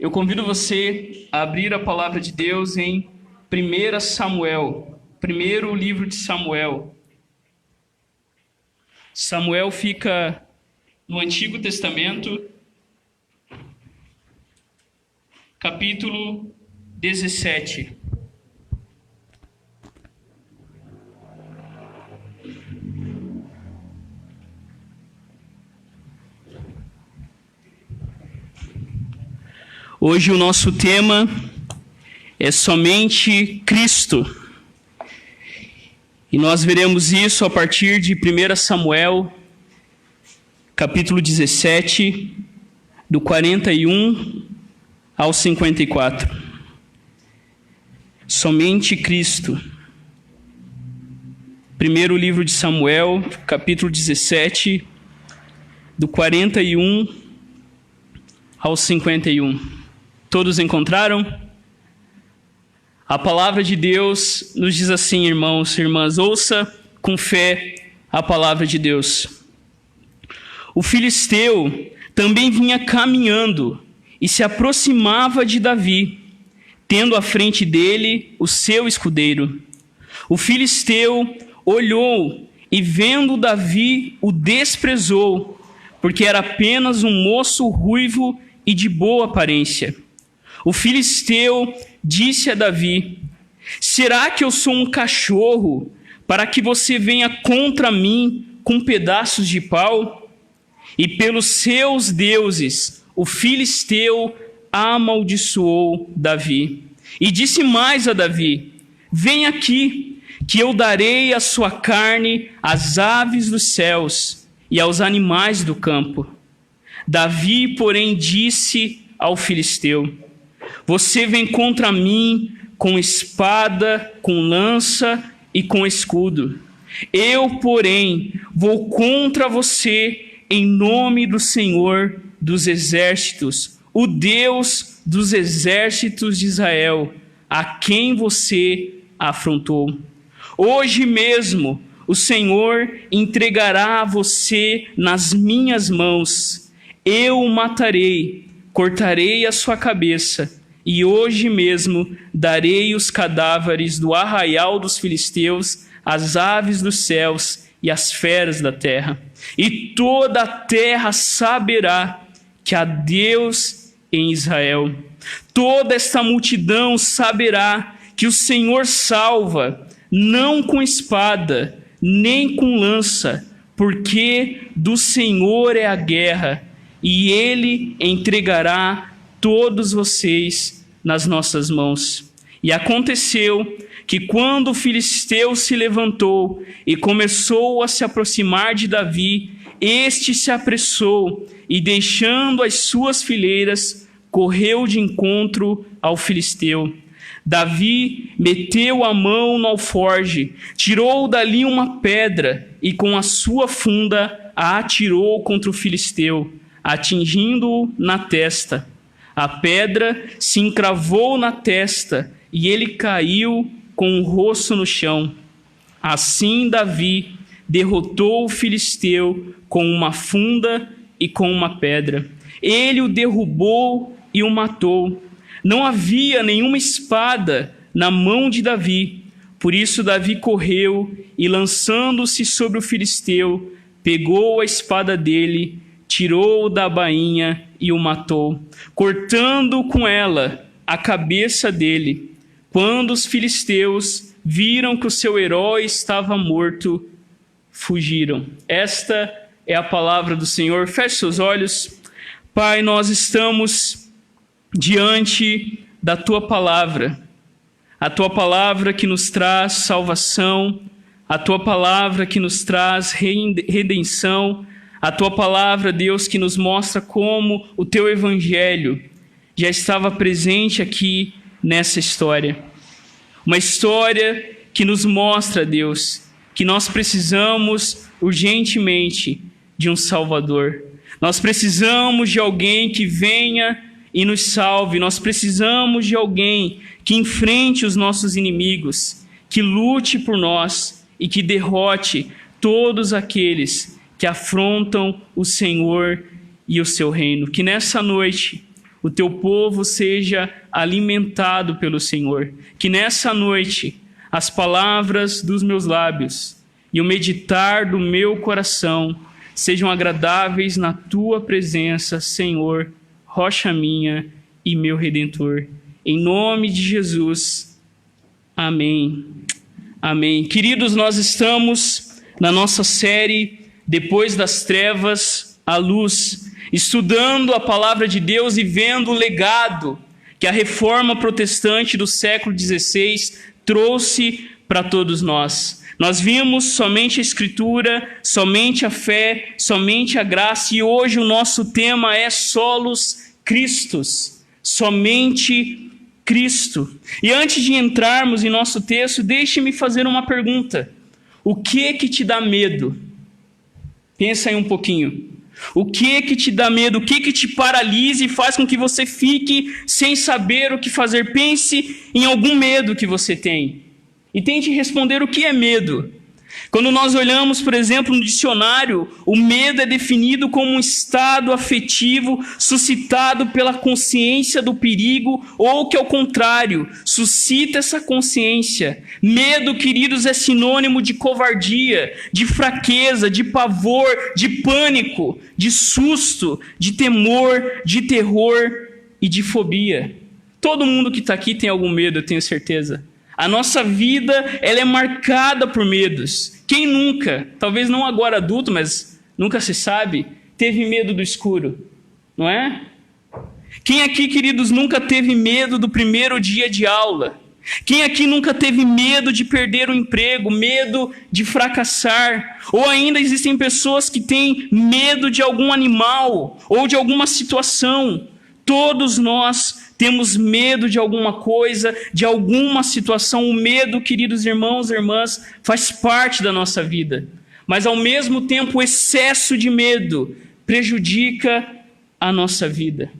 Eu convido você a abrir a palavra de Deus em 1 Samuel, primeiro livro de Samuel. Samuel fica no Antigo Testamento, capítulo 17. Hoje o nosso tema é somente Cristo. E nós veremos isso a partir de 1 Samuel, capítulo 17, do 41 ao 54. Somente Cristo. Primeiro livro de Samuel, capítulo 17, do 41 ao 51. Todos encontraram? A palavra de Deus nos diz assim, irmãos e irmãs, ouça com fé a palavra de Deus. O filisteu também vinha caminhando e se aproximava de Davi, tendo à frente dele o seu escudeiro. O filisteu olhou e, vendo Davi, o desprezou, porque era apenas um moço ruivo e de boa aparência. O filisteu disse a Davi: será que eu sou um cachorro para que você venha contra mim com pedaços de pau? E pelos seus deuses, o filisteu amaldiçoou Davi. E disse mais a Davi: vem aqui, que eu darei a sua carne às aves dos céus e aos animais do campo. Davi, porém, disse ao filisteu: você vem contra mim com espada, com lança e com escudo. Eu, porém, vou contra você em nome do Senhor dos exércitos, o Deus dos exércitos de Israel, a quem você afrontou. Hoje mesmo o Senhor entregará você nas minhas mãos. Eu o matarei, cortarei a sua cabeça, e hoje mesmo darei os cadáveres do arraial dos filisteus às aves dos céus e às feras da terra. E toda a terra saberá que há Deus em Israel. Toda esta multidão saberá que o Senhor salva, não com espada, nem com lança, porque do Senhor é a guerra, e Ele entregará todos vocês nas nossas mãos. E aconteceu que quando o filisteu se levantou e começou a se aproximar de Davi, este se apressou e, deixando as suas fileiras, correu de encontro ao filisteu. Davi meteu a mão no alforje, tirou dali uma pedra e com a sua funda a atirou contra o filisteu, atingindo-o na testa. A pedra se encravou na testa e ele caiu com o rosto no chão. Assim Davi derrotou o filisteu com uma funda e com uma pedra. Ele o derrubou e o matou. Não havia nenhuma espada na mão de Davi. Por isso Davi correu e, lançando-se sobre o filisteu, pegou a espada dele, tirou-o da bainha e o matou, cortando com ela a cabeça dele. Quando os filisteus viram que o seu herói estava morto, fugiram. Esta é a palavra do Senhor. Feche seus olhos. Pai, nós estamos diante da Tua palavra. A Tua palavra que nos traz salvação, a Tua palavra que nos traz redenção, a Tua palavra, Deus, que nos mostra como o Teu Evangelho já estava presente aqui nessa história. Uma história que nos mostra, Deus, que nós precisamos urgentemente de um Salvador. Nós precisamos de alguém que venha e nos salve. Nós precisamos de alguém que enfrente os nossos inimigos, que lute por nós e que derrote todos aqueles que afrontam o Senhor e o seu reino. Que nessa noite o teu povo seja alimentado pelo Senhor. Que nessa noite as palavras dos meus lábios e o meditar do meu coração sejam agradáveis na tua presença, Senhor, rocha minha e meu Redentor. Em nome de Jesus. Amém. Amém. Queridos, nós estamos na nossa série Depois das Trevas à Luz, estudando a palavra de Deus e vendo o legado que a reforma protestante do século XVI trouxe para todos nós. Nós vimos somente a Escritura, somente a fé, somente a graça, e hoje o nosso tema é Solos Christus, somente Cristo. E antes de entrarmos em nosso texto, deixe-me fazer uma pergunta. O que te dá medo? Pensa aí um pouquinho. O que te dá medo? O que te paralisa e faz com que você fique sem saber o que fazer? Pense em algum medo que você tem e tente responder o que é medo. Quando nós olhamos, por exemplo, no dicionário, o medo é definido como um estado afetivo suscitado pela consciência do perigo ou que, ao contrário, suscita essa consciência. Medo, queridos, é sinônimo de covardia, de fraqueza, de pavor, de pânico, de susto, de temor, de terror e de fobia. Todo mundo que está aqui tem algum medo, eu tenho certeza. A nossa vida, ela é marcada por medos. Quem nunca, talvez não agora adulto, mas nunca se sabe, teve medo do escuro, não é? Quem aqui, queridos, nunca teve medo do primeiro dia de aula? Quem aqui nunca teve medo de perder o emprego, medo de fracassar? Ou ainda existem pessoas que têm medo de algum animal ou de alguma situação. Todos nós temos medo de alguma coisa, de alguma situação. O medo, queridos irmãos e irmãs, faz parte da nossa vida. Mas, ao mesmo tempo, o excesso de medo prejudica a nossa vida.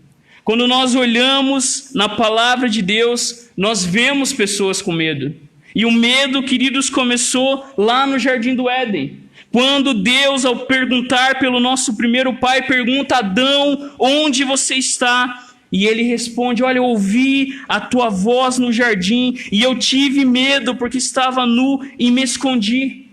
Quando nós olhamos na palavra de Deus, nós vemos pessoas com medo. E o medo, queridos, começou lá no Jardim do Éden. Quando Deus, ao perguntar pelo nosso primeiro pai, pergunta a Adão, onde você está? E ele responde, olha, eu ouvi a tua voz no jardim e eu tive medo porque estava nu e me escondi.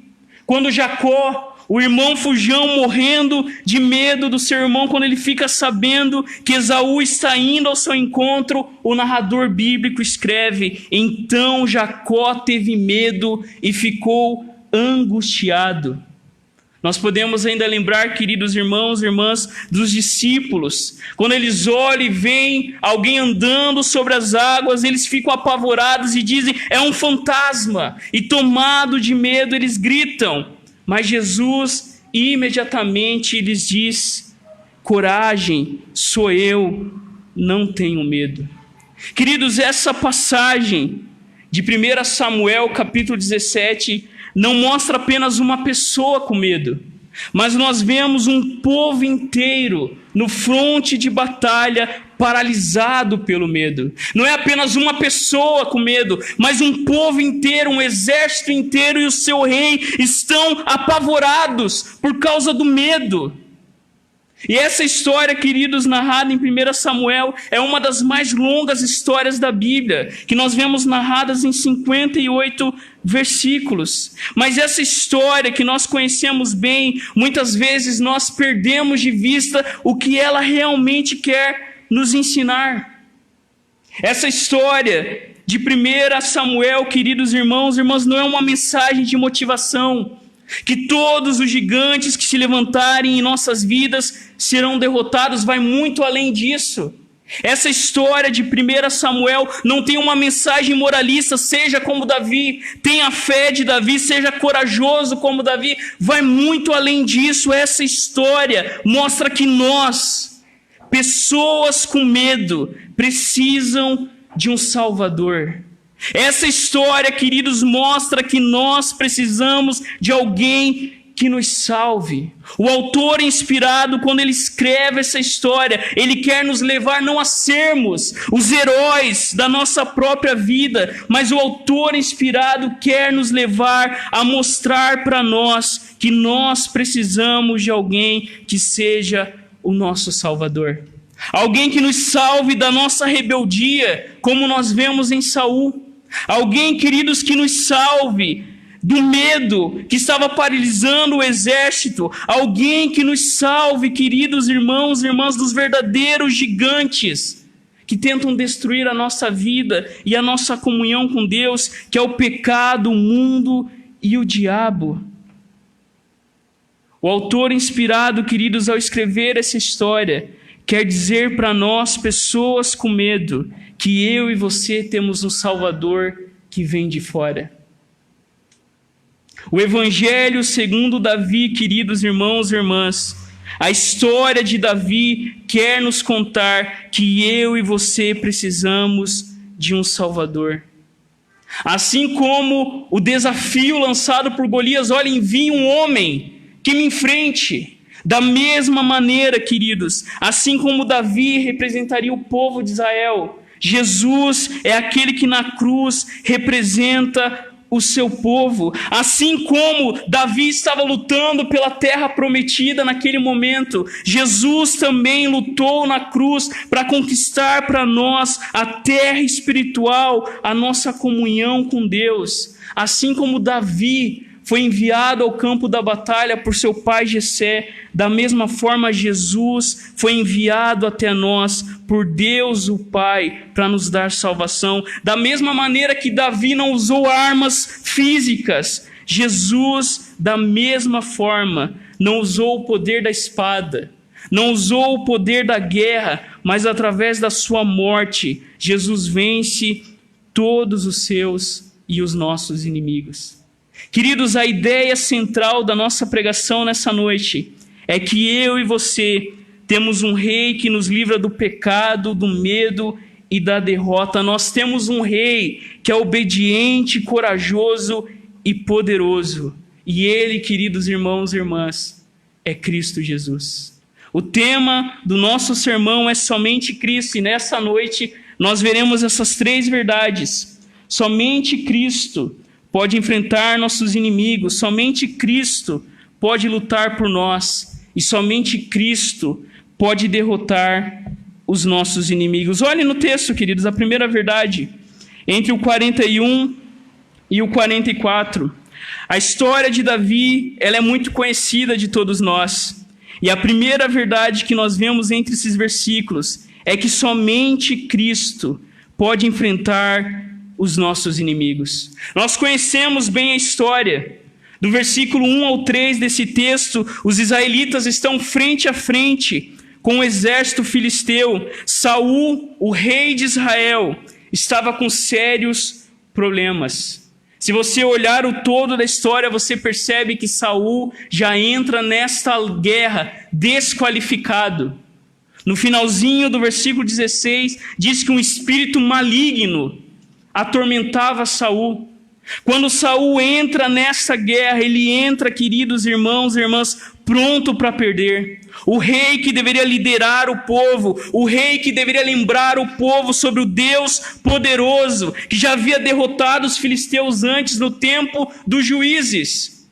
Quando Jacó, o irmão fujão, morrendo de medo do seu irmão, quando ele fica sabendo que Esaú está indo ao seu encontro, o narrador bíblico escreve, então Jacó teve medo e ficou angustiado. Nós podemos ainda lembrar, queridos irmãos e irmãs, dos discípulos. Quando eles olham e veem alguém andando sobre as águas, eles ficam apavorados e dizem, é um fantasma. E tomado de medo, eles gritam. Mas Jesus imediatamente lhes diz, coragem, sou eu, não tenho medo. Queridos, essa passagem de 1 Samuel, capítulo 17, não mostra apenas uma pessoa com medo, mas nós vemos um povo inteiro no fronte de batalha paralisado pelo medo. Não é apenas uma pessoa com medo, mas um povo inteiro, um exército inteiro e o seu rei estão apavorados por causa do medo. E essa história, queridos, narrada em 1 Samuel, é uma das mais longas histórias da Bíblia, que nós vemos narradas em 58 versículos. Mas essa história que nós conhecemos bem, muitas vezes nós perdemos de vista o que ela realmente quer nos ensinar. Essa história de 1 Samuel, queridos irmãos e irmãs, não é uma mensagem de motivação, que todos os gigantes que se levantarem em nossas vidas serão derrotados, vai muito além disso. Essa história de 1 Samuel não tem uma mensagem moralista, seja como Davi, tenha fé de Davi, seja corajoso como Davi, vai muito além disso. Essa história mostra que nós, pessoas com medo, precisam de um Salvador. Essa história, queridos, mostra que nós precisamos de alguém que nos salve. O autor inspirado, quando ele escreve essa história, ele quer nos levar não a sermos os heróis da nossa própria vida, mas o autor inspirado quer nos levar a mostrar para nós que nós precisamos de alguém que seja o nosso Salvador. Alguém que nos salve da nossa rebeldia, como nós vemos em Saul. Alguém, queridos, que nos salve do medo que estava paralisando o exército. Alguém que nos salve, queridos irmãos e irmãs, dos verdadeiros gigantes que tentam destruir a nossa vida e a nossa comunhão com Deus, que é o pecado, o mundo e o diabo. O autor inspirado, queridos, ao escrever essa história, quer dizer para nós, pessoas com medo, que eu e você temos um Salvador que vem de fora. O Evangelho segundo Davi, queridos irmãos e irmãs, a história de Davi quer nos contar que eu e você precisamos de um Salvador. Assim como o desafio lançado por Golias, olha, envie um homem que me enfrente. Da mesma maneira, queridos, assim como Davi representaria o povo de Israel, Jesus é aquele que na cruz representa o seu povo. Assim como Davi estava lutando pela terra prometida naquele momento, Jesus também lutou na cruz para conquistar para nós a terra espiritual, a nossa comunhão com Deus. Assim como Davi foi enviado ao campo da batalha por seu pai Jessé, da mesma forma Jesus foi enviado até nós por Deus o Pai para nos dar salvação. Da mesma maneira que Davi não usou armas físicas, Jesus, da mesma forma, não usou o poder da espada, não usou o poder da guerra, mas através da sua morte, Jesus vence todos os seus e os nossos inimigos. Queridos, a ideia central da nossa pregação nessa noite é que eu e você temos um rei que nos livra do pecado, do medo e da derrota. Nós temos um rei que é obediente, corajoso e poderoso. E ele, queridos irmãos e irmãs, é Cristo Jesus. O tema do nosso sermão é somente Cristo, e nessa noite nós veremos essas três verdades. Somente Cristo pode enfrentar nossos inimigos, somente Cristo pode lutar por nós, e somente Cristo pode derrotar os nossos inimigos. Olhem no texto, queridos, a primeira verdade, entre o 41 e o 44. A história de Davi, ela é muito conhecida de todos nós, e a primeira verdade que nós vemos entre esses versículos é que somente Cristo pode enfrentar os nossos inimigos. Nós conhecemos bem a história. Do versículo 1 ao 3 desse texto, os israelitas estão frente a frente com o exército filisteu. Saul, o rei de Israel, estava com sérios problemas. Se você olhar o todo da história, você percebe que Saul já entra nesta guerra desqualificado. No finalzinho do versículo 16, diz que um espírito maligno atormentava Saul. Quando Saul entra nessa guerra, ele entra, queridos irmãos e irmãs, pronto para perder. O rei que deveria liderar o povo, o rei que deveria lembrar o povo sobre o Deus poderoso, que já havia derrotado os filisteus antes no tempo dos juízes.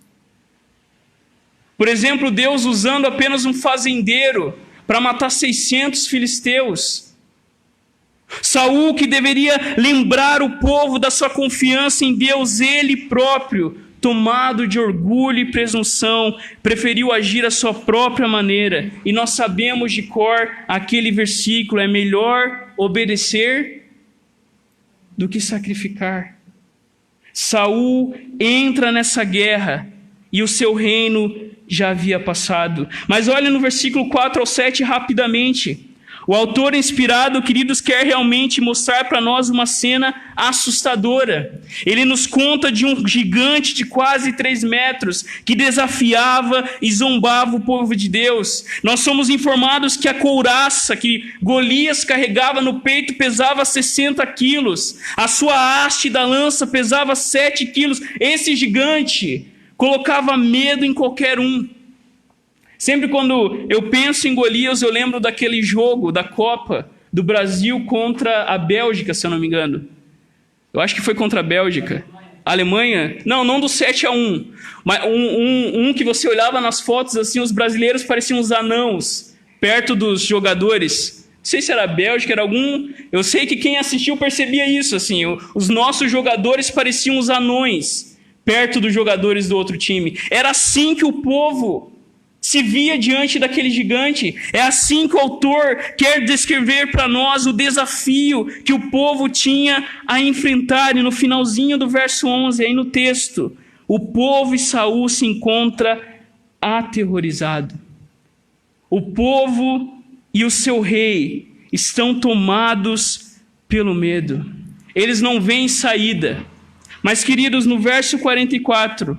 Por exemplo, Deus usando apenas um fazendeiro para matar 600 filisteus. Saul, que deveria lembrar o povo da sua confiança em Deus, ele próprio, tomado de orgulho e presunção, preferiu agir à sua própria maneira. E nós sabemos de cor aquele versículo: é melhor obedecer do que sacrificar. Saul entra nessa guerra e o seu reino já havia passado. Mas olha no versículo 4 ao 7 rapidamente. O autor inspirado, queridos, quer realmente mostrar para nós uma cena assustadora. Ele nos conta de um gigante de quase 3 metros que desafiava e zombava o povo de Deus. Nós somos informados que a couraça que Golias carregava no peito pesava 60 quilos. A sua haste da lança pesava 7 quilos. Esse gigante colocava medo em qualquer um. Sempre quando eu penso em Golias, eu lembro daquele jogo da Copa do Brasil contra a Bélgica, se eu não me engano. Eu acho que foi contra a Bélgica. A Alemanha? Não do 7-1. Mas um que você olhava nas fotos, assim, os brasileiros pareciam uns anãos perto dos jogadores. sei se era Bélgica, era algum... Eu sei que quem assistiu percebia isso, assim. Os nossos jogadores pareciam os anões perto dos jogadores do outro time. Era assim que o povo se via diante daquele gigante. É assim que o autor quer descrever para nós o desafio que o povo tinha a enfrentar. E no finalzinho do verso 11, aí no texto, o povo e Saul se encontra aterrorizado. O povo e o seu rei estão tomados pelo medo. Eles não veem saída. Mas, queridos, no verso 44,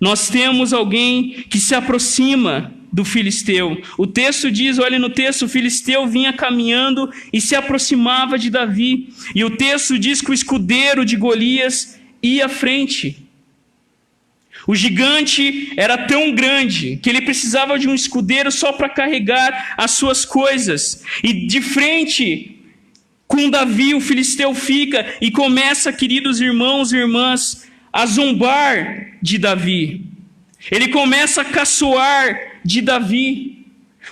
nós temos alguém que se aproxima do filisteu. O texto diz, olha no texto, o filisteu vinha caminhando e se aproximava de Davi. E o texto diz que o escudeiro de Golias ia à frente. O gigante era tão grande que ele precisava de um escudeiro só para carregar as suas coisas. E de frente com Davi, o filisteu fica e começa, queridos irmãos e irmãs, a zombar de Davi. Ele começa a caçoar de Davi.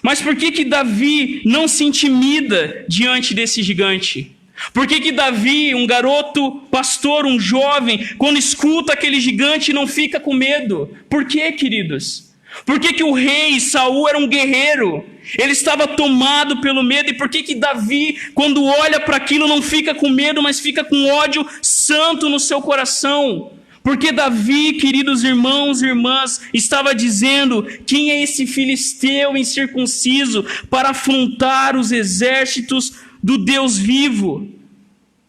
Mas por que Davi não se intimida diante desse gigante? Por que Davi, um garoto pastor, um jovem, quando escuta aquele gigante não fica com medo? Por quê, queridos? Por que o rei Saul era um guerreiro? Ele estava tomado pelo medo. E por que Davi, quando olha para aquilo, não fica com medo, mas fica com ódio santo no seu coração? Porque Davi, queridos irmãos e irmãs, estava dizendo: quem é esse filisteu incircunciso para afrontar os exércitos do Deus vivo?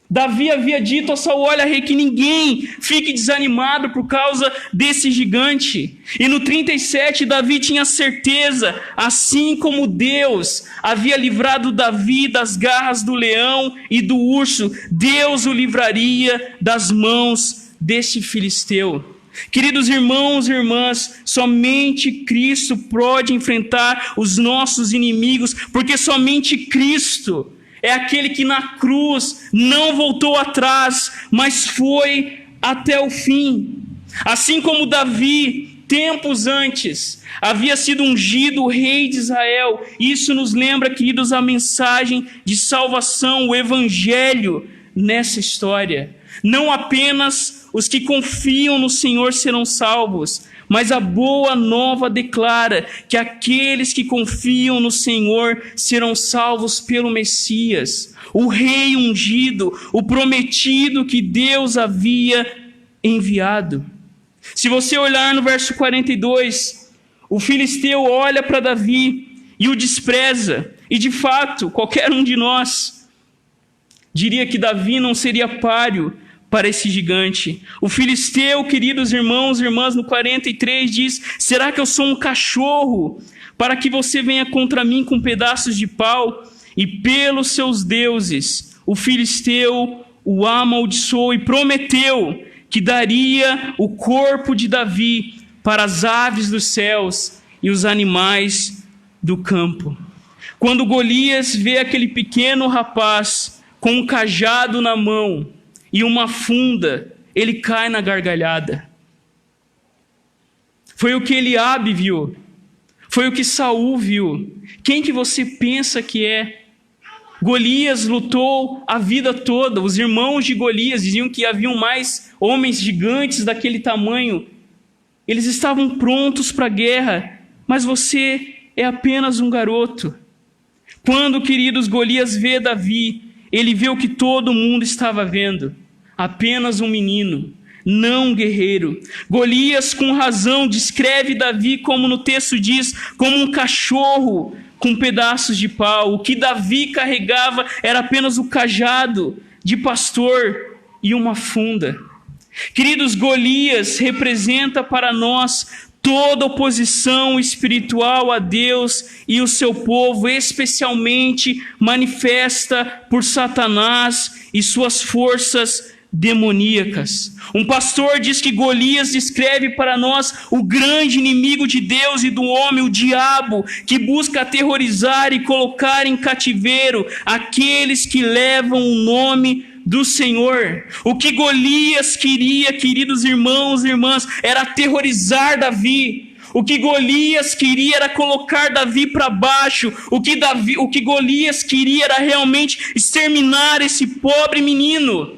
Davi havia dito a Saul: olha, rei, que ninguém fique desanimado por causa desse gigante. E no 37, Davi tinha certeza, assim como Deus havia livrado Davi das garras do leão e do urso, Deus o livraria das mãos desse filisteu. Queridos irmãos e irmãs, somente Cristo pode enfrentar os nossos inimigos, porque somente Cristo é aquele que na cruz não voltou atrás, mas foi até o fim. Assim como Davi, tempos antes, havia sido ungido rei de Israel. Isso nos lembra, queridos, a mensagem de salvação, o evangelho nessa história. Não apenas os que confiam no Senhor serão salvos, mas a boa nova declara que aqueles que confiam no Senhor serão salvos pelo Messias, o rei ungido, o prometido que Deus havia enviado. Se você olhar no verso 42, o filisteu olha para Davi e o despreza. E de fato, qualquer um de nós diria que Davi não seria páreo para esse gigante. O filisteu, queridos irmãos e irmãs, no 43 diz: será que eu sou um cachorro para que você venha contra mim com pedaços de pau? E pelos seus deuses, o filisteu o amaldiçoou e prometeu que daria o corpo de Davi para as aves dos céus e os animais do campo. Quando Golias vê aquele pequeno rapaz com um cajado na mão e uma funda, ele cai na gargalhada. Foi o que Eliabe viu. Foi o que Saul viu. Quem que você pensa que é? Golias lutou a vida toda. Os irmãos de Golias diziam que haviam mais homens gigantes daquele tamanho. Eles estavam prontos para a guerra, mas você é apenas um garoto. Quando, queridos, Golias vê Davi, ele vê o que todo mundo estava vendo. Apenas um menino, não um guerreiro. Golias, com razão, descreve Davi, como no texto diz, como um cachorro com pedaços de pau. O que Davi carregava era apenas o cajado de pastor e uma funda. Queridos, Golias representa para nós toda oposição espiritual a Deus e o seu povo, especialmente manifesta por Satanás e suas forças demoníacas. Um pastor diz que Golias descreve para nós o grande inimigo de Deus e do homem, o diabo, que busca aterrorizar e colocar em cativeiro aqueles que levam o nome do Senhor. O que Golias queria, queridos irmãos e irmãs, era aterrorizar Davi. O que Golias queria era colocar Davi para baixo. O que Golias queria era realmente exterminar esse pobre menino.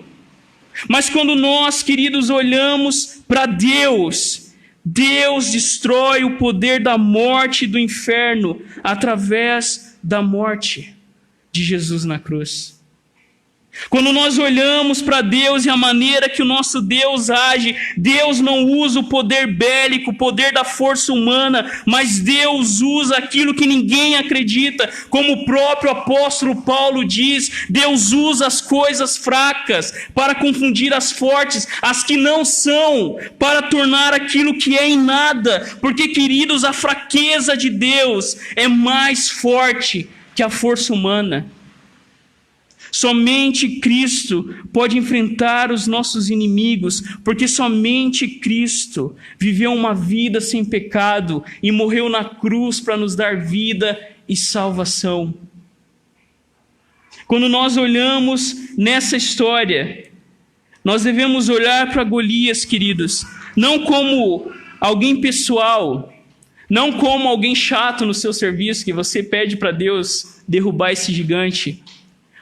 Mas quando nós, queridos, olhamos para Deus, Deus destrói o poder da morte e do inferno através da morte de Jesus na cruz. Quando nós olhamos para Deus e a maneira que o nosso Deus age, Deus não usa o poder bélico, o poder da força humana, mas Deus usa aquilo que ninguém acredita. Como o próprio apóstolo Paulo diz, Deus usa as coisas fracas para confundir as fortes, as que não são, para tornar aquilo que é em nada. Porque, queridos, a fraqueza de Deus é mais forte que a força humana. Somente Cristo pode enfrentar os nossos inimigos, porque somente Cristo viveu uma vida sem pecado e morreu na cruz para nos dar vida e salvação. Quando nós olhamos nessa história, nós devemos olhar para Golias, queridos, não como alguém pessoal, não como alguém chato no seu serviço, que você pede para Deus derrubar esse gigante.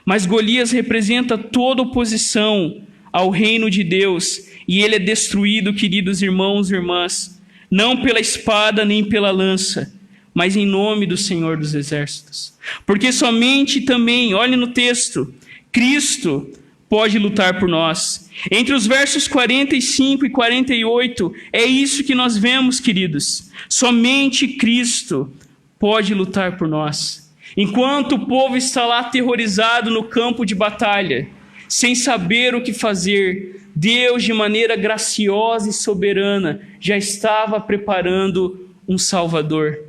Mas Golias representa toda oposição ao reino de Deus, e ele é destruído, queridos irmãos e irmãs, não pela espada nem pela lança, mas em nome do Senhor dos Exércitos. Porque somente também, olhe no texto, Cristo pode lutar por nós. Entre os versos 45 e 48, é isso que nós vemos, queridos. Somente Cristo pode lutar por nós. Enquanto o povo está lá aterrorizado no campo de batalha, sem saber o que fazer, Deus, de maneira graciosa e soberana, já estava preparando um Salvador.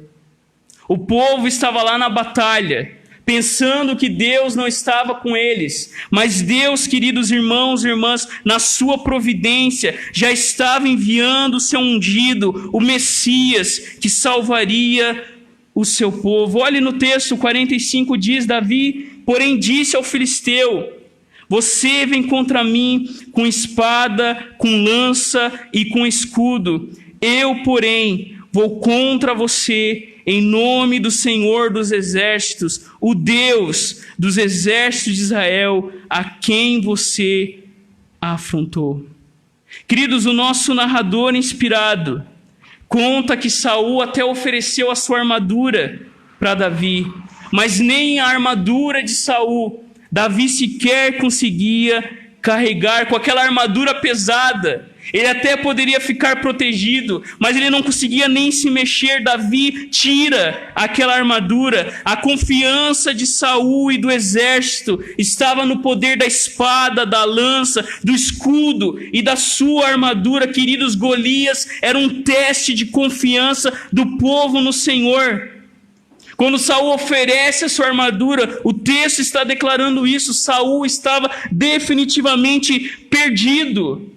O povo estava lá na batalha, pensando que Deus não estava com eles, mas Deus, queridos irmãos e irmãs, na sua providência, já estava enviando o seu ungido, o Messias, que salvaria o seu povo. Olhe no texto 45, diz: Davi, porém, disse ao filisteu: você vem contra mim com espada, com lança e com escudo. Eu, porém, vou contra você em nome do Senhor dos Exércitos, o Deus dos exércitos de Israel, a quem você afrontou. Queridos, o nosso narrador inspirado conta que Saul até ofereceu a sua armadura para Davi, mas nem a armadura de Saul Davi sequer conseguia carregar. Com aquela armadura pesada, ele até poderia ficar protegido, mas ele não conseguia nem se mexer. Davi tira aquela armadura. A confiança de Saul e do exército estava no poder da espada, da lança, do escudo e da sua armadura. Queridos, Golias era um teste de confiança do povo no Senhor. Quando Saul oferece a sua armadura, o texto está declarando isso. Saul estava definitivamente perdido,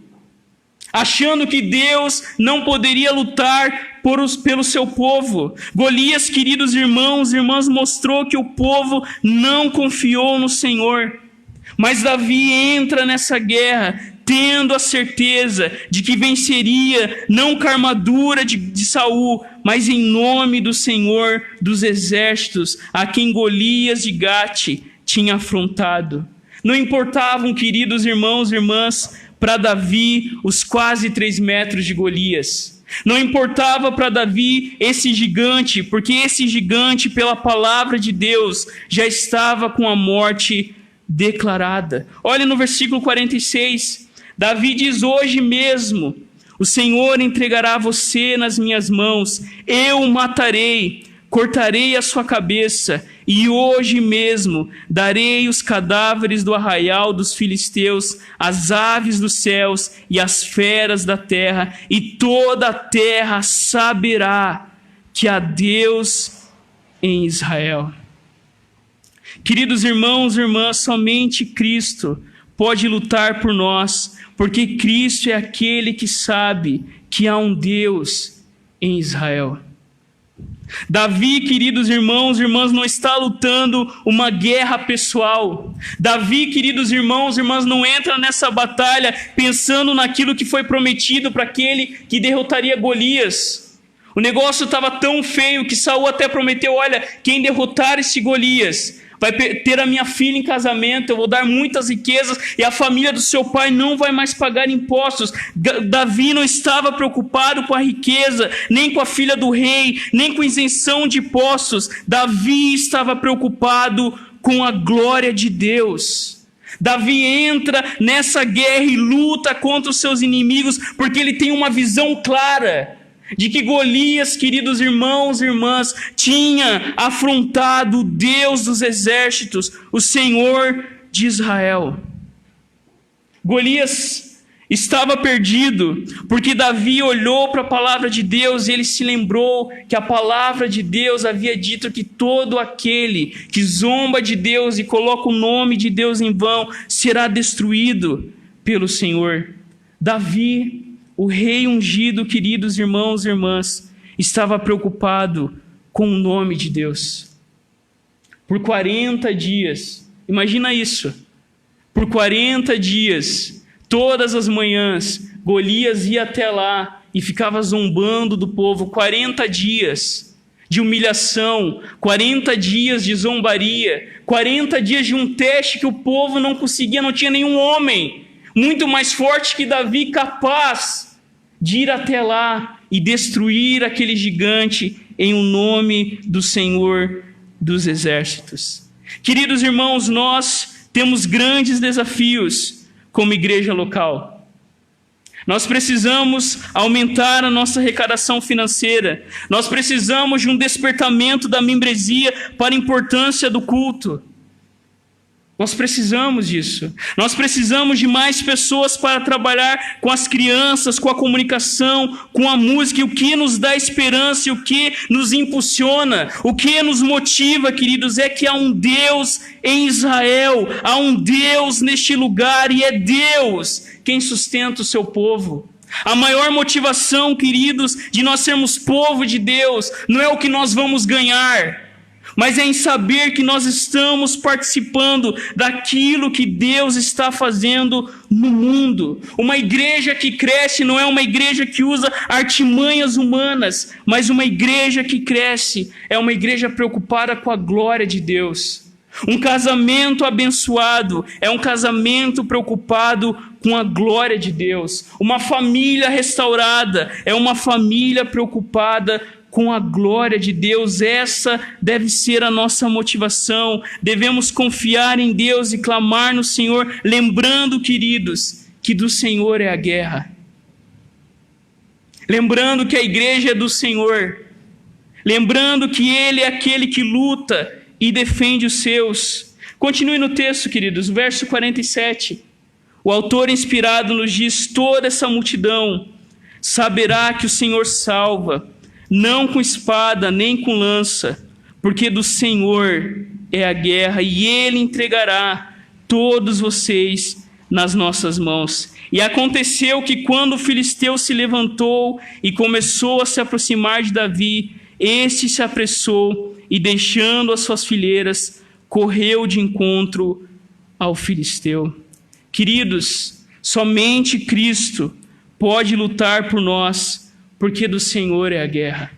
achando que Deus não poderia lutar pelo seu povo. Golias, queridos irmãos e irmãs, mostrou que o povo não confiou no Senhor. Mas Davi entra nessa guerra tendo a certeza de que venceria, não com a armadura de Saul, mas em nome do Senhor dos Exércitos, a quem Golias de Gate tinha afrontado. Não importavam, queridos irmãos e irmãs, para Davi os quase 3 metros de Golias. Não importava para Davi esse gigante, porque esse gigante, pela palavra de Deus, já estava com a morte declarada. Olha no versículo 46, Davi diz: hoje mesmo o Senhor entregará você nas minhas mãos, eu o matarei, cortarei a sua cabeça, e hoje mesmo darei os cadáveres do arraial dos filisteus, às aves dos céus e às feras da terra, e toda a terra saberá que há Deus em Israel. Queridos irmãos e irmãs, somente Cristo pode lutar por nós, porque Cristo é aquele que sabe que há um Deus em Israel. Davi, queridos irmãos e irmãs, não está lutando uma guerra pessoal. Davi, queridos irmãos e irmãs, não entra nessa batalha pensando naquilo que foi prometido para aquele que derrotaria Golias. O negócio estava tão feio que Saul até prometeu: olha, quem derrotar esse Golias vai ter a minha filha em casamento, eu vou dar muitas riquezas e a família do seu pai não vai mais pagar impostos. Davi não estava preocupado com a riqueza, nem com a filha do rei, nem com isenção de impostos. Davi estava preocupado com a glória de Deus. Davi entra nessa guerra e luta contra os seus inimigos porque ele tem uma visão clara de que Golias, queridos irmãos e irmãs, tinha afrontado o Deus dos exércitos, o Senhor de Israel. Golias estava perdido, porque Davi olhou para a palavra de Deus e ele se lembrou que a palavra de Deus havia dito que todo aquele que zomba de Deus e coloca o nome de Deus em vão será destruído pelo Senhor. Davi, o rei ungido, queridos irmãos e irmãs, estava preocupado com o nome de Deus. Por 40 dias, imagina isso, por 40 dias, todas as manhãs, Golias ia até lá e ficava zombando do povo. 40 dias de humilhação, 40 dias de zombaria, 40 dias de um teste que o povo não conseguia, não tinha nenhum homem muito mais forte que Davi capaz de ir até lá e destruir aquele gigante em o nome do Senhor dos exércitos. Queridos irmãos, nós temos grandes desafios como igreja local. Nós precisamos aumentar a nossa arrecadação financeira. Nós precisamos de um despertamento da membresia para a importância do culto. Nós precisamos disso. Nós precisamos de mais pessoas para trabalhar com as crianças, com a comunicação, com a música. E o que nos dá esperança e o que nos impulsiona, o que nos motiva, queridos, é que há um Deus em Israel, há um Deus neste lugar e é Deus quem sustenta o seu povo. A maior motivação, queridos, de nós sermos povo de Deus não é o que nós vamos ganhar, mas é em saber que nós estamos participando daquilo que Deus está fazendo no mundo. Uma igreja que cresce não é uma igreja que usa artimanhas humanas, mas uma igreja que cresce é uma igreja preocupada com a glória de Deus. Um casamento abençoado é um casamento preocupado com a glória de Deus. Uma família restaurada é uma família preocupada com a glória de Deus. Essa deve ser a nossa motivação. Devemos confiar em Deus e clamar no Senhor, lembrando, queridos, que do Senhor é a guerra. Lembrando que a igreja é do Senhor. Lembrando que Ele é aquele que luta e defende os seus. Continue no texto, queridos, verso 47. O autor inspirado nos diz: toda essa multidão saberá que o Senhor salva, não com espada nem com lança, porque do Senhor é a guerra, e Ele entregará todos vocês nas nossas mãos. E aconteceu que quando o filisteu se levantou e começou a se aproximar de Davi, este se apressou e, deixando as suas fileiras, correu de encontro ao filisteu. Queridos, somente Cristo pode lutar por nós, porque do Senhor é a guerra.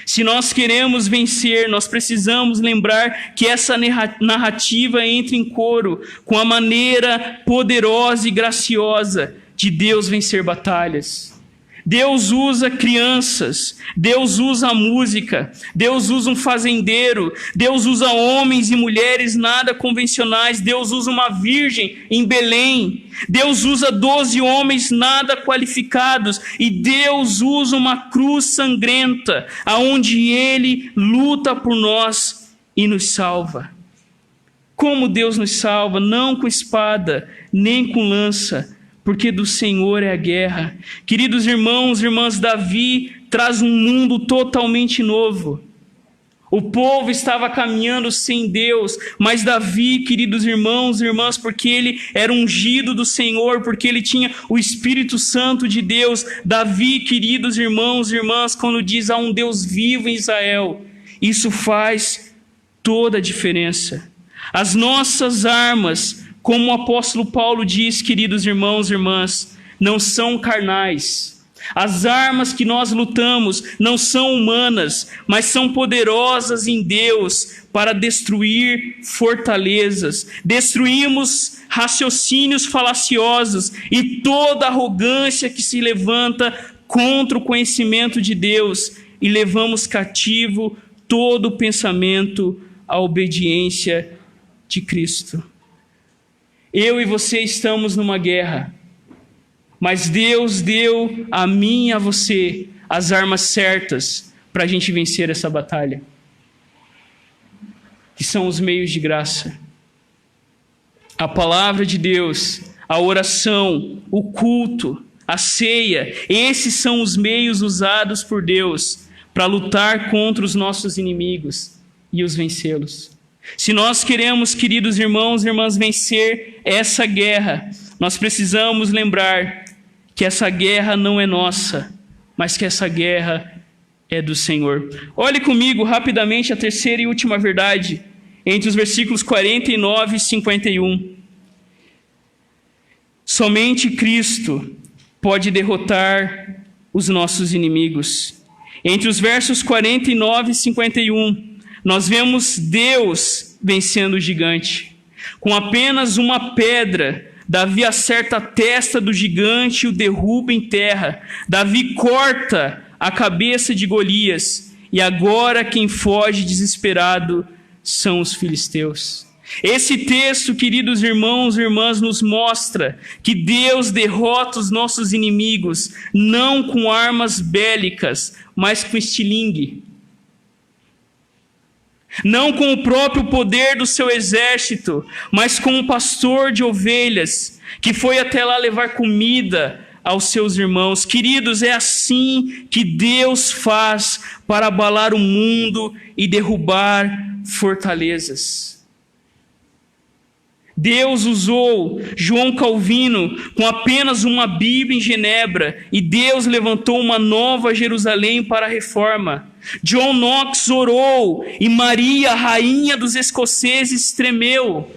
Se nós queremos vencer, nós precisamos lembrar que essa narrativa entra em coro com a maneira poderosa e graciosa de Deus vencer batalhas. Deus usa crianças, Deus usa a música, Deus usa um fazendeiro, Deus usa homens e mulheres nada convencionais, Deus usa uma virgem em Belém, Deus usa 12 homens nada qualificados e Deus usa uma cruz sangrenta, aonde Ele luta por nós e nos salva. Como Deus nos salva? Não com espada, nem com lança, porque do Senhor é a guerra. Queridos irmãos e irmãs, Davi traz um mundo totalmente novo. O povo estava caminhando sem Deus, mas Davi, queridos irmãos e irmãs, porque ele era ungido do Senhor, porque ele tinha o Espírito Santo de Deus. Davi, queridos irmãos e irmãs, quando diz há um Deus vivo em Israel, isso faz toda a diferença. As nossas armas, como o apóstolo Paulo diz, queridos irmãos e irmãs, não são carnais. As armas que nós lutamos não são humanas, mas são poderosas em Deus para destruir fortalezas. Destruímos raciocínios falaciosos e toda arrogância que se levanta contra o conhecimento de Deus, e levamos cativo todo pensamento à obediência de Cristo. Eu e você estamos numa guerra, mas Deus deu a mim e a você as armas certas para a gente vencer essa batalha, que são os meios de graça. A palavra de Deus, a oração, o culto, a ceia, esses são os meios usados por Deus para lutar contra os nossos inimigos e os vencê-los. Se nós queremos, queridos irmãos e irmãs, vencer essa guerra, nós precisamos lembrar que essa guerra não é nossa, mas que essa guerra é do Senhor. Olhe comigo rapidamente a terceira e última verdade, entre os versículos 49 e 51. Somente Cristo pode derrotar os nossos inimigos. Entre os versos 49 e 51, nós vemos Deus vencendo o gigante. Com apenas uma pedra, Davi acerta a testa do gigante e o derruba em terra. Davi corta a cabeça de Golias, e agora quem foge desesperado são os filisteus. Esse texto, queridos irmãos e irmãs, nos mostra que Deus derrota os nossos inimigos não com armas bélicas, mas com estilingue. Não com o próprio poder do seu exército, mas com um pastor de ovelhas que foi até lá levar comida aos seus irmãos. Queridos, é assim que Deus faz para abalar o mundo e derrubar fortalezas. Deus usou João Calvino com apenas uma Bíblia em Genebra, e Deus levantou uma nova Jerusalém para a reforma. John Knox orou e Maria, rainha dos escoceses, tremeu.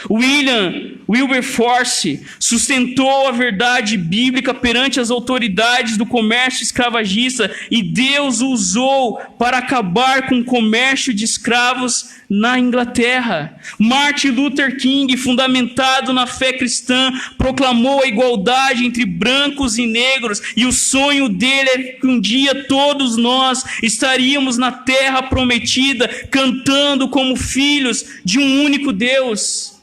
William Wilberforce sustentou a verdade bíblica perante as autoridades do comércio escravagista, e Deus o usou para acabar com o comércio de escravos na Inglaterra. Martin Luther King, fundamentado na fé cristã, proclamou a igualdade entre brancos e negros, e o sonho dele é que um dia todos nós estaríamos na terra prometida, cantando como filhos de um único Deus.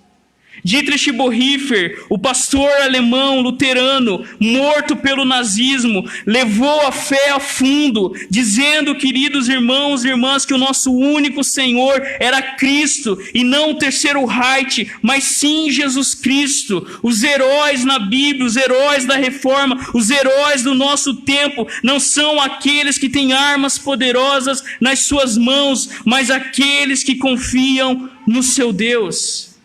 Dietrich Bonhoeffer, o pastor alemão luterano, morto pelo nazismo, levou a fé a fundo, dizendo, queridos irmãos e irmãs, que o nosso único Senhor era Cristo, e não o terceiro Reich, mas sim Jesus Cristo. Os heróis na Bíblia, os heróis da reforma, os heróis do nosso tempo, não são aqueles que têm armas poderosas nas suas mãos, mas aqueles que confiam no seu Deus.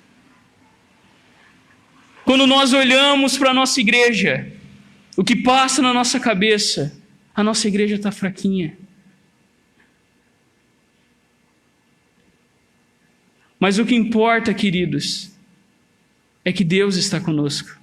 Quando nós olhamos para a nossa igreja, o que passa na nossa cabeça? A nossa igreja está fraquinha. Mas o que importa, queridos, é que Deus está conosco.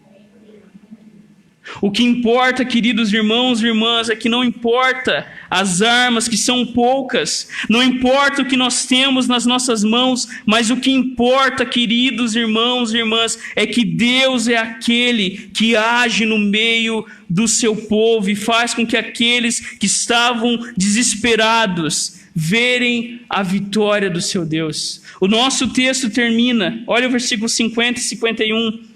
O que importa, queridos irmãos e irmãs, é que não importa as armas, que são poucas, não importa o que nós temos nas nossas mãos, mas o que importa, queridos irmãos e irmãs, é que Deus é aquele que age no meio do seu povo e faz com que aqueles que estavam desesperados verem a vitória do seu Deus. O nosso texto termina, olha o versículo 50 e 51.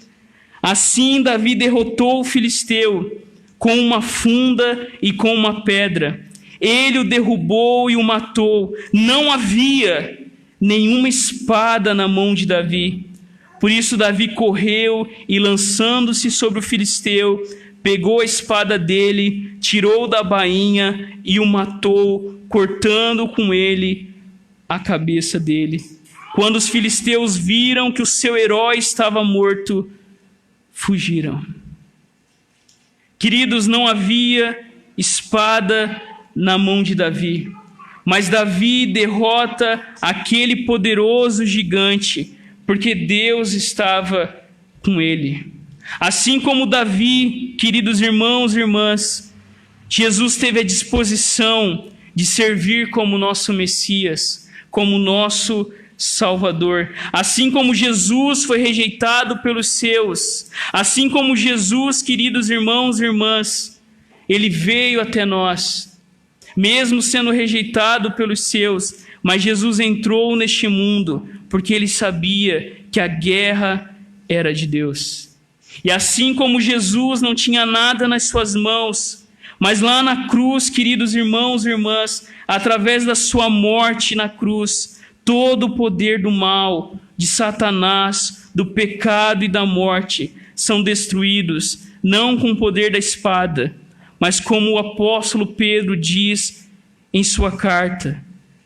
Assim Davi derrotou o filisteu com uma funda e com uma pedra. Ele o derrubou e o matou. Não havia nenhuma espada na mão de Davi. Por isso Davi correu e, lançando-se sobre o filisteu, pegou a espada dele, tirou da bainha e o matou, cortando com ele a cabeça dele. Quando os filisteus viram que o seu herói estava morto, fugiram. Queridos, não havia espada na mão de Davi, mas Davi derrota aquele poderoso gigante, porque Deus estava com ele. Assim como Davi, queridos irmãos e irmãs, Jesus teve a disposição de servir como nosso Messias, como nosso Salvador. Assim como Jesus foi rejeitado pelos seus, assim como Jesus, queridos irmãos e irmãs, ele veio até nós, mesmo sendo rejeitado pelos seus, mas Jesus entrou neste mundo porque ele sabia que a guerra era de Deus. E assim como Jesus não tinha nada nas suas mãos, mas lá na cruz, queridos irmãos e irmãs, através da sua morte na cruz, todo o poder do mal, de Satanás, do pecado e da morte são destruídos, não com o poder da espada, mas como o apóstolo Pedro diz em sua carta,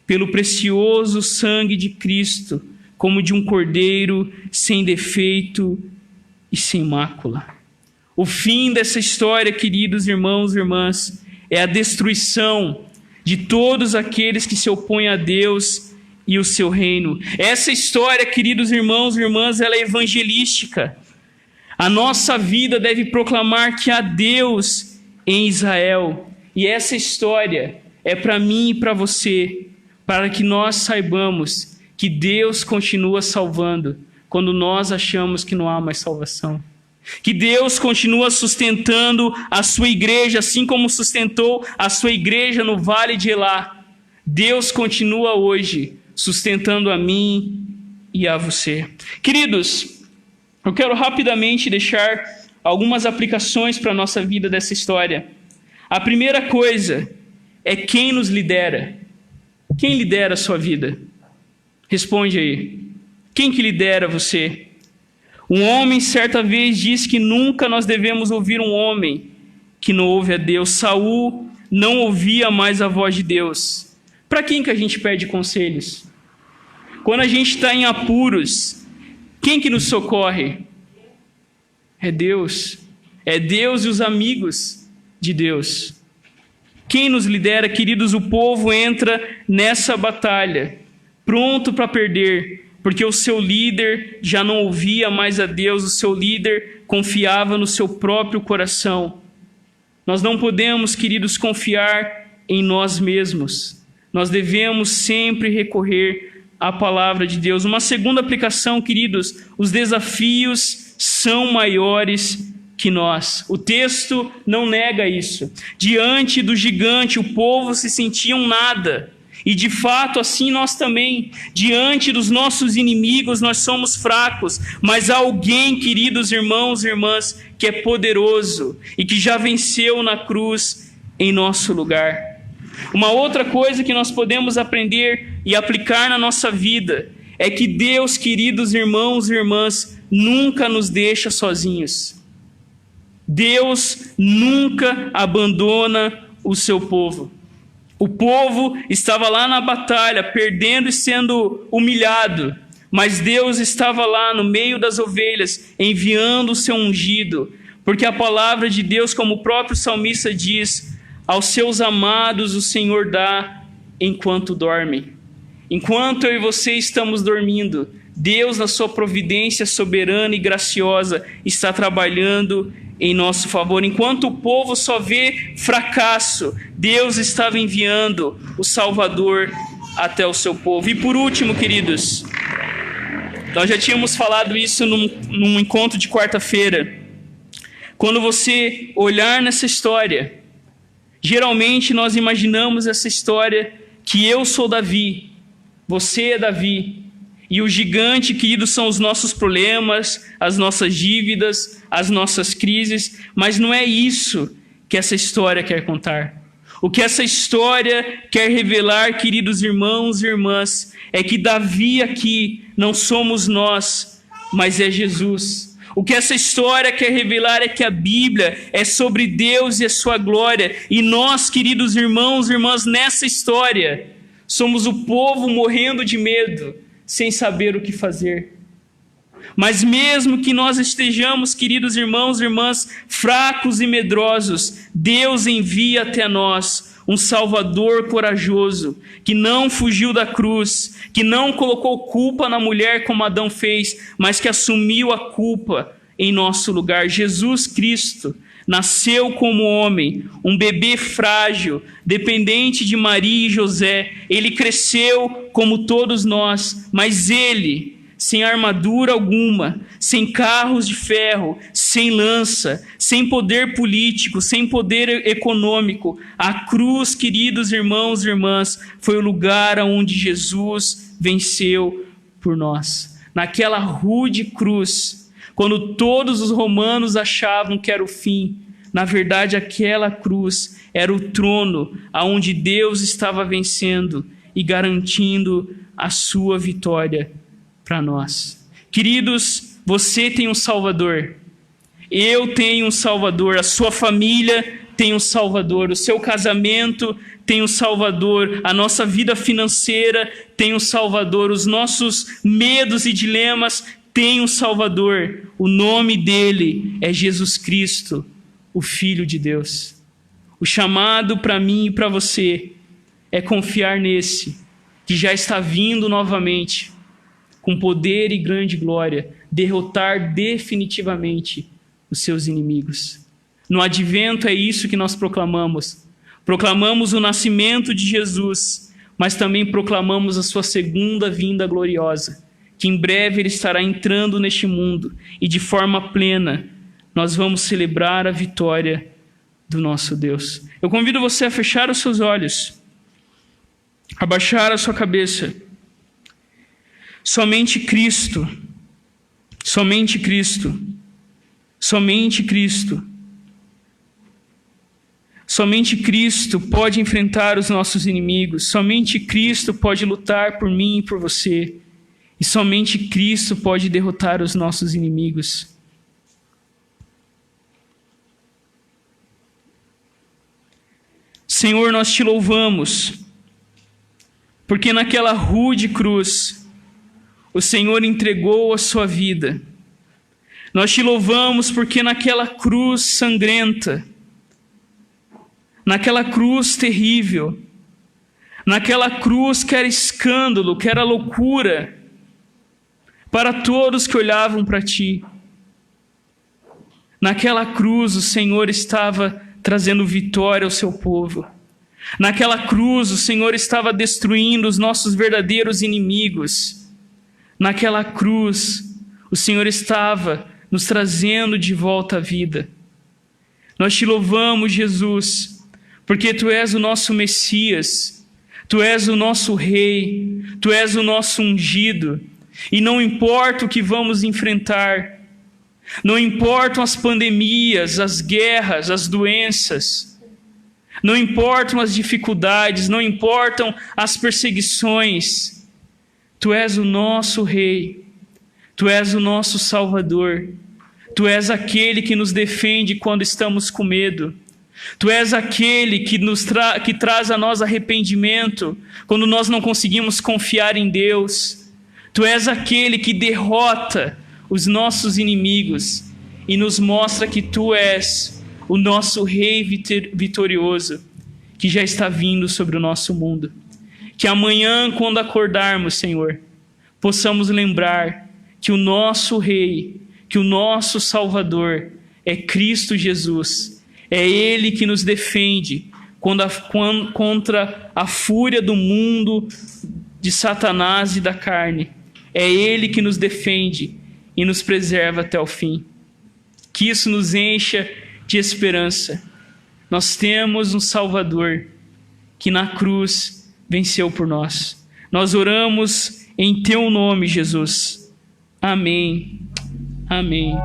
pelo precioso sangue de Cristo, como de um cordeiro sem defeito e sem mácula. O fim dessa história, queridos irmãos e irmãs, é a destruição de todos aqueles que se opõem a Deus e o seu reino. Essa história, queridos irmãos e irmãs, ela é evangelística. A nossa vida deve proclamar que há Deus em Israel. E essa história é para mim e para você, para que nós saibamos que Deus continua salvando quando nós achamos que não há mais salvação. Que Deus continua sustentando a sua igreja, assim como sustentou a sua igreja no Vale de Elá. Deus continua hoje sustentando a mim e a você. Queridos, eu quero rapidamente deixar algumas aplicações para a nossa vida dessa história. A primeira coisa é quem nos lidera. Quem lidera a sua vida? Responde aí. Quem que lidera você? Um homem certa vez disse que nunca nós devemos ouvir um homem que não ouve a Deus. Saul não ouvia mais a voz de Deus. Para quem que a gente pede conselhos? Quando a gente está em apuros, quem que nos socorre? É Deus. É Deus e os amigos de Deus. Quem nos lidera, queridos? O povo entra nessa batalha, pronto para perder, porque o seu líder já não ouvia mais a Deus, o seu líder confiava no seu próprio coração. Nós não podemos, queridos, confiar em nós mesmos. Nós devemos sempre recorrer à palavra de Deus. Uma segunda aplicação, queridos, os desafios são maiores que nós. O texto não nega isso. Diante do gigante, o povo se sentia um nada. E de fato, assim nós também. Diante dos nossos inimigos, nós somos fracos. Mas há alguém, queridos irmãos e irmãs, que é poderoso e que já venceu na cruz em nosso lugar. Uma outra coisa que nós podemos aprender e aplicar na nossa vida é que Deus, queridos irmãos e irmãs, nunca nos deixa sozinhos. Deus nunca abandona o seu povo. O povo estava lá na batalha, perdendo e sendo humilhado, mas Deus estava lá no meio das ovelhas, enviando o seu ungido, porque a palavra de Deus, como o próprio salmista diz, aos seus amados o Senhor dá enquanto dormem. Enquanto eu e você estamos dormindo, Deus, na sua providência soberana e graciosa, está trabalhando em nosso favor. Enquanto o povo só vê fracasso, Deus estava enviando o Salvador até o seu povo. E por último, queridos, nós já tínhamos falado isso num encontro de quarta-feira. Quando você olhar nessa história, geralmente nós imaginamos essa história que eu sou Davi, você é Davi, e o gigante, querido, são os nossos problemas, as nossas dívidas, as nossas crises, mas não é isso que essa história quer contar. O que essa história quer revelar, queridos irmãos e irmãs, é que Davi aqui não somos nós, mas é Jesus. O que essa história quer revelar é que a Bíblia é sobre Deus e a sua glória, e nós, queridos irmãos e irmãs, nessa história, somos o povo morrendo de medo, sem saber o que fazer. Mas mesmo que nós estejamos, queridos irmãos e irmãs, fracos e medrosos, Deus envia até nós um Salvador corajoso, que não fugiu da cruz, que não colocou culpa na mulher como Adão fez, mas que assumiu a culpa em nosso lugar. Jesus Cristo nasceu como homem, um bebê frágil, dependente de Maria e José. Ele cresceu como todos nós, mas ele, sem armadura alguma, sem carros de ferro, sem lança, sem poder político, sem poder econômico. A cruz, queridos irmãos e irmãs, foi o lugar onde Jesus venceu por nós. Naquela rude cruz, quando todos os romanos achavam que era o fim, na verdade aquela cruz era o trono aonde Deus estava vencendo e garantindo a sua vitória para nós. Queridos, você tem um Salvador, eu tenho um Salvador, a sua família tem um Salvador, o seu casamento tem um Salvador, a nossa vida financeira tem um Salvador, os nossos medos e dilemas tem um Salvador. O nome dele é Jesus Cristo, o Filho de Deus. O chamado para mim e para você é confiar nesse, que já está vindo novamente, com poder e grande glória, derrotar definitivamente os seus inimigos. No advento é isso que nós proclamamos. Proclamamos o nascimento de Jesus, mas também proclamamos a sua segunda vinda gloriosa, que em breve ele estará entrando neste mundo e de forma plena nós vamos celebrar a vitória do nosso Deus. Eu convido você a fechar os seus olhos, abaixar a sua cabeça. Somente Cristo, somente Cristo, somente Cristo, somente Cristo pode enfrentar os nossos inimigos, somente Cristo pode lutar por mim e por você. E somente Cristo pode derrotar os nossos inimigos. Senhor, nós te louvamos, porque naquela rude cruz, o Senhor entregou a sua vida. Nós te louvamos porque naquela cruz sangrenta, naquela cruz terrível, naquela cruz que era escândalo, que era loucura, para todos que olhavam para ti. Naquela cruz o Senhor estava trazendo vitória ao seu povo. Naquela cruz o Senhor estava destruindo os nossos verdadeiros inimigos. Naquela cruz o Senhor estava nos trazendo de volta à vida. Nós te louvamos, Jesus, porque Tu és o nosso Messias, Tu és o nosso Rei, Tu és o nosso ungido. E não importa o que vamos enfrentar, não importam as pandemias, as guerras, as doenças, não importam as dificuldades, não importam as perseguições, Tu és o nosso Rei, Tu és o nosso Salvador, Tu és aquele que nos defende quando estamos com medo, Tu és aquele que que traz a nós arrependimento quando nós não conseguimos confiar em Deus. Tu és aquele que derrota os nossos inimigos e nos mostra que Tu és o nosso Rei vitorioso, que já está vindo sobre o nosso mundo. Que amanhã, quando acordarmos, Senhor, possamos lembrar que o nosso Rei, que o nosso Salvador é Cristo Jesus. É Ele que nos defende contra a fúria do mundo, de Satanás e da carne. É Ele que nos defende e nos preserva até o fim. Que isso nos encha de esperança. Nós temos um Salvador que na cruz venceu por nós. Nós oramos em Teu nome, Jesus. Amém. Amém.